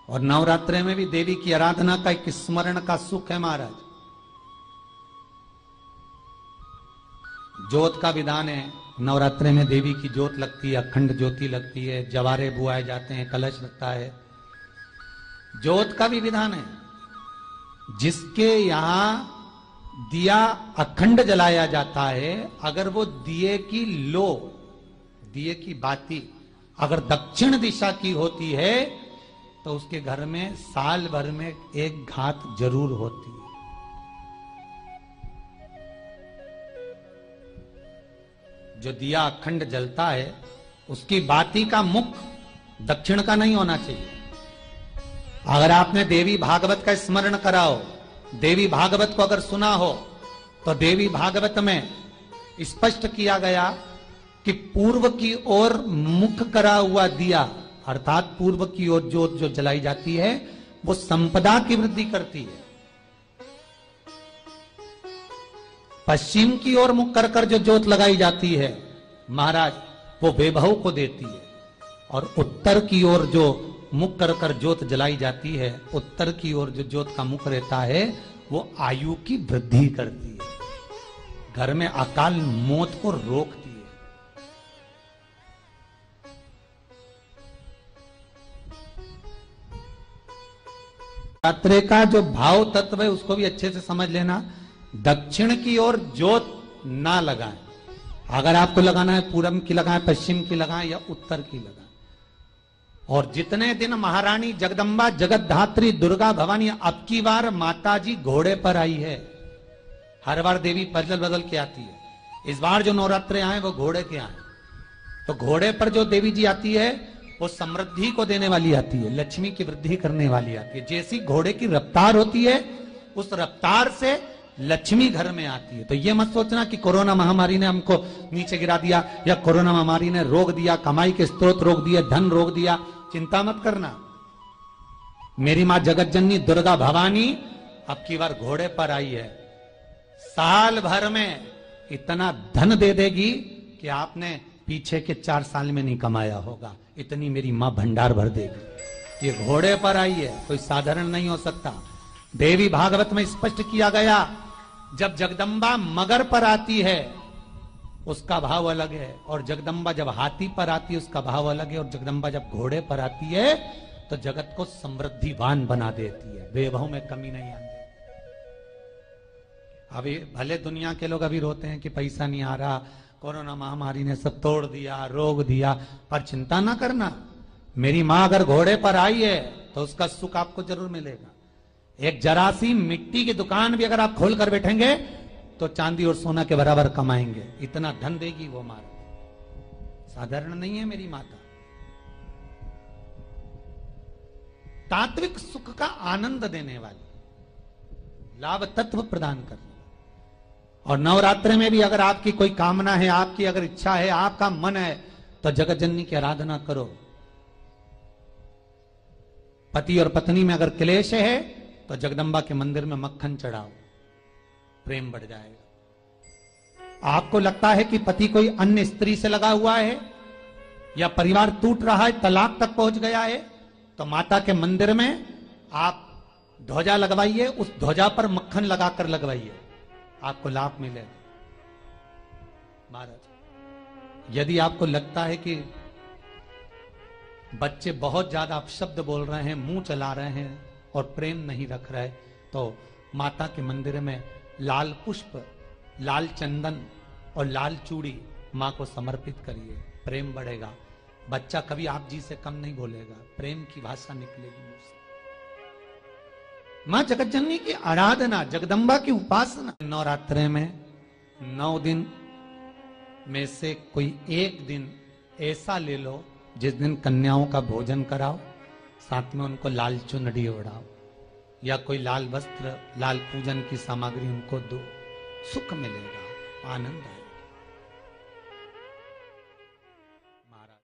और नवरात्रे में भी देवी की आराधना का एक स्मरण का सुख है महाराज। ज्योत का विधान है, नवरात्रे में देवी की ज्योत लगती है, अखंड ज्योति लगती है, जवारे बुआए जाते हैं, कलश लगता है। ज्योत का भी विधान है। जिसके यहां दिया अखंड जलाया जाता है, अगर वो दिए की लो, दिए की बाती अगर दक्षिण दिशा की होती है तो उसके घर में साल भर में एक घात जरूर होती है। जो दिया अखंड जलता है उसकी बाती का मुख दक्षिण का नहीं होना चाहिए। अगर आपने देवी भागवत का स्मरण कराओ, देवी भागवत को अगर सुना हो, तो देवी भागवत में स्पष्ट किया गया कि पूर्व की ओर मुख करा हुआ दिया, अर्थात पूर्व की ओर ज्योत जो जलाई जाती है वो संपदा की वृद्धि करती है। पश्चिम की ओर मुख कर कर जो ज्योत लगाई जाती है महाराज, वो वैभव को देती है। और उत्तर की ओर जो मुख कर कर ज्योत जलाई जाती है, उत्तर की ओर जो ज्योत का मुख रहता है वो आयु की वृद्धि करती है, घर में अकाल मौत को रोकती है। नवरात्रे का जो भाव तत्व है उसको भी अच्छे से समझ लेना। दक्षिण की ओर ज्योत ना लगाएं। अगर आपको लगाना है पूरब की लगाएं, पश्चिम की लगाएं या उत्तर की लगाएं। और जितने दिन महारानी जगदम्बा जगतधात्री दुर्गा भवानी, अब की बार माताजी घोड़े पर आई है। हर बार देवी बदल बदल के आती है, इस बार जो नवरात्रे आए वो घोड़े के आए। तो घोड़े पर जो देवी जी आती है वो समृद्धि को देने वाली आती है, लक्ष्मी की वृद्धि करने वाली आती है। जैसी घोड़े की रफ्तार होती है उस रफ्तार से लक्ष्मी घर में आती है। तो ये मत सोचना कि कोरोना महामारी ने हमको नीचे गिरा दिया या कोरोना महामारी ने रोक दिया, कमाई के स्रोत रोक दिए, धन रोक दिया। चिंता मत करना। मेरी मां जगत जननी दुर्गा भवानी अब की बार घोड़े पर आई है। साल भर में इतना धन दे देगी कि आपने पीछे के 4 साल में नहीं कमाया होगा, इतनी मेरी मां भंडार भर देगी। ये घोड़े पर आई है, कोई साधारण नहीं हो सकता। देवी भागवत में स्पष्ट किया गया, जब जगदम्बा मगर पर आती है उसका भाव अलग है, और जगदम्बा जब हाथी पर आती है उसका भाव अलग है, और जगदम्बा जब घोड़े पर आती है तो जगत को समृद्धिवान बना देती है, वैभव में कमी नहीं आती। अभी भले दुनिया के लोग अभी रोते हैं कि पैसा नहीं आ रहा, कोरोना महामारी ने सब तोड़ दिया, रोक दिया, पर चिंता ना करना। मेरी मां अगर घोड़े पर आई है तो उसका सुख आपको जरूर मिलेगा। एक जरा सी मिट्टी की दुकान भी अगर आप खोल कर बैठेंगे तो चांदी और सोना के बराबर कमाएंगे, इतना धन देगी वो मां। साधारण नहीं है मेरी माता। तात्विक सुख का आनंद देने वाली, लाभ तत्व प्रदान करने। और नवरात्रि में भी अगर आपकी कोई कामना है, आपकी अगर इच्छा है, आपका मन है, तो जगत जननी की आराधना करो। पति और पत्नी में अगर क्लेश है तो जगदम्बा के मंदिर में मक्खन चढ़ाओ, प्रेम बढ़ जाएगा। आपको लगता है कि पति कोई अन्य स्त्री से लगा हुआ है या परिवार टूट रहा है, तलाक तक पहुंच गया है, तो माता के मंदिर में आप ध्वजा लगवाइए, उस ध्वजा पर मक्खन लगाकर लगवाइए, आपको लाभ मिलेगा। महाराज, यदि आपको लगता है कि बच्चे बहुत ज्यादा अपशब्द बोल रहे हैं, मुंह चला रहे हैं और प्रेम नहीं रख रहे, तो माता के मंदिर में लाल पुष्प, लाल चंदन और लाल चूड़ी मां को समर्पित करिए, प्रेम बढ़ेगा। बच्चा कभी आप जी से कम नहीं बोलेगा, प्रेम की भाषा निकलेगी मुंह से। मां जगत जननी की आराधना, जगदम्बा की उपासना। नवरात्रे में 9 दिन में से कोई एक दिन ऐसा ले लो जिस दिन कन्याओं का भोजन कराओ, साथ में उनको लाल चुनरी ओढ़ाओ या कोई लाल वस्त्र, लाल पूजन की सामग्री उनको दो, सुख मिलेगा, आनंद आएगा।